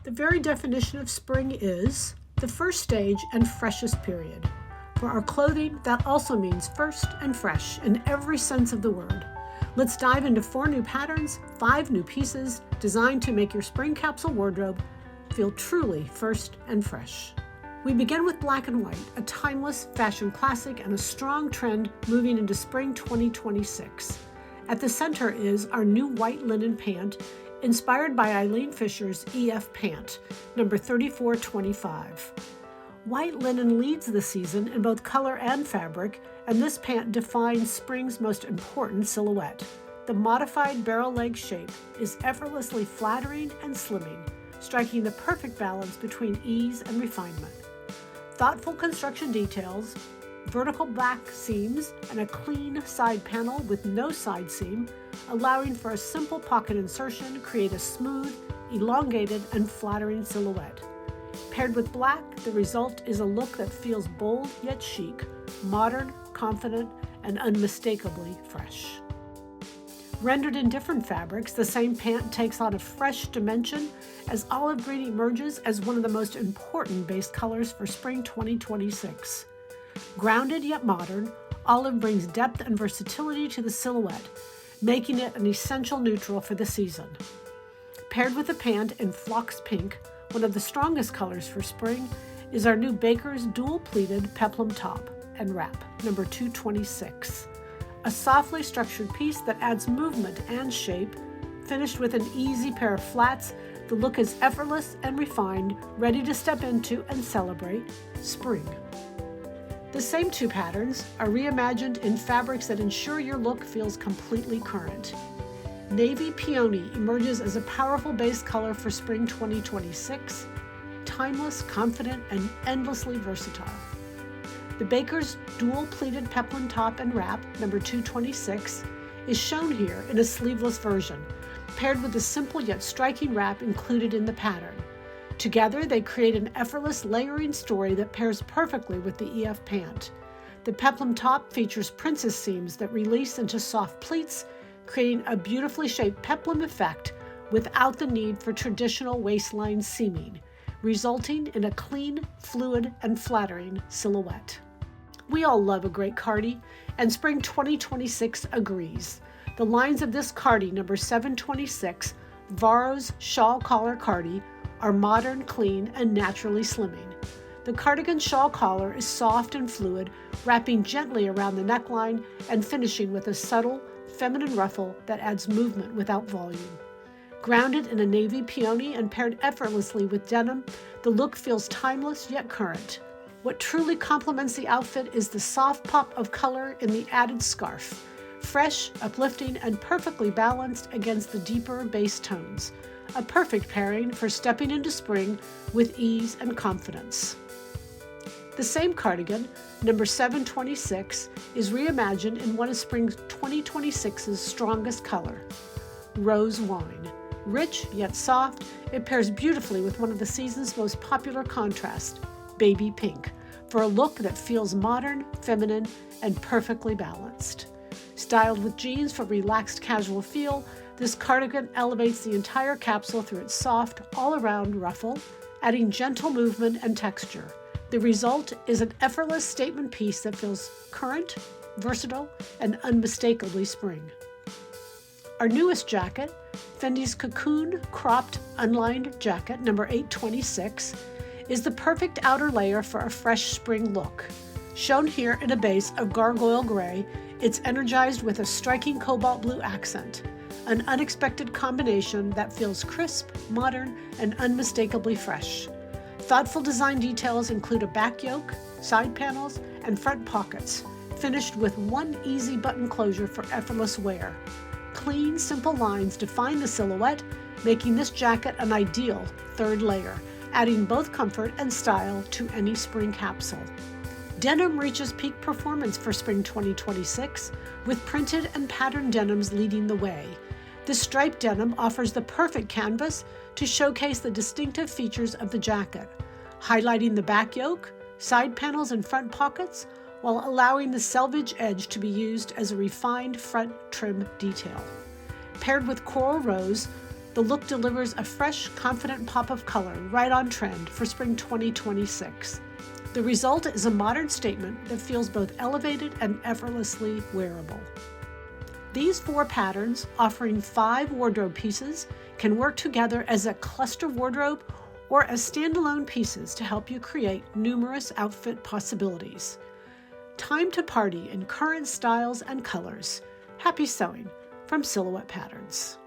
The very definition of spring is the first stage and freshest period. For our clothing, that also means first and fresh in every sense of the word. Let's dive into 4 new patterns, 5 new pieces designed to make your spring capsule wardrobe feel truly first and fresh. We begin with black and white, a timeless fashion classic and a strong trend moving into spring 2026. At the center is our new white linen pant, inspired by Eileen Fisher's EF pant, number 3425. White linen leads the season in both color and fabric, and this pant defines spring's most important silhouette. The modified barrel leg shape is effortlessly flattering and slimming, striking the perfect balance between ease and refinement. Thoughtful construction details, vertical back seams, and a clean side panel with no side seam, allowing for a simple pocket insertion, create a smooth, elongated, and flattering silhouette. Paired with black, the result is a look that feels bold yet chic, modern, confident, and unmistakably fresh. Rendered in different fabrics, the same pant takes on a fresh dimension as olive green emerges as one of the most important base colors for spring 2026. Grounded yet modern, olive brings depth and versatility to the silhouette, making it an essential neutral for the season. Paired with a pant in phlox pink, one of the strongest colors for spring, is our new Baker's dual-pleated peplum top and wrap, number 226. A softly structured piece that adds movement and shape, finished with an easy pair of flats. The look is effortless and refined, ready to step into and celebrate spring. The same 2 patterns are reimagined in fabrics that ensure your look feels completely current. Navy peony emerges as a powerful base color for spring 2026, timeless, confident, and endlessly versatile. The Baker's dual pleated peplum top and wrap, number 226, is shown here in a sleeveless version, paired with a simple yet striking wrap included in the pattern. Together, they create an effortless layering story that pairs perfectly with the EF pant. The peplum top features princess seams that release into soft pleats, creating a beautifully shaped peplum effect without the need for traditional waistline seaming, resulting in a clean, fluid, and flattering silhouette. We all love a great cardi, and spring 2026 agrees. The lines of this cardi, number 726, Varro's shawl collar cardi, are modern, clean, and naturally slimming. The cardigan shawl collar is soft and fluid, wrapping gently around the neckline and finishing with a subtle, feminine ruffle that adds movement without volume. Grounded in a navy peony and paired effortlessly with denim, the look feels timeless yet current. What truly complements the outfit is the soft pop of color in the added scarf, fresh, uplifting, and perfectly balanced against the deeper base tones. A perfect pairing for stepping into spring with ease and confidence. The same cardigan, number 726, is reimagined in one of spring 2026's strongest color, rose wine. Rich yet soft, it pairs beautifully with one of the season's most popular contrasts, baby pink, for a look that feels modern, feminine, and perfectly balanced. Styled with jeans for relaxed casual feel, this cardigan elevates the entire capsule through its soft, all-around ruffle, adding gentle movement and texture. The result is an effortless statement piece that feels current, versatile, and unmistakably spring. Our newest jacket, Fendi's Cocoon Cropped Unlined Jacket, number 826, is the perfect outer layer for a fresh spring look. Shown here in a base of gargoyle gray, it's energized with a striking cobalt blue accent, an unexpected combination that feels crisp, modern, and unmistakably fresh. Thoughtful design details include a back yoke, side panels, and front pockets, finished with one easy button closure for effortless wear. Clean, simple lines define the silhouette, making this jacket an ideal 3rd layer, adding both comfort and style to any spring capsule. Denim reaches peak performance for spring 2026, with printed and patterned denims leading the way. This striped denim offers the perfect canvas to showcase the distinctive features of the jacket, highlighting the back yoke, side panels, and front pockets, while allowing the selvage edge to be used as a refined front trim detail. Paired with coral rose, The look delivers a fresh, confident pop of color right on trend for spring 2026. The result is a modern statement that feels both elevated and effortlessly wearable. These 4 patterns, offering 5 wardrobe pieces, can work together as a cluster wardrobe or as standalone pieces to help you create numerous outfit possibilities. Time to party in current styles and colors. Happy sewing from Silhouette Patterns.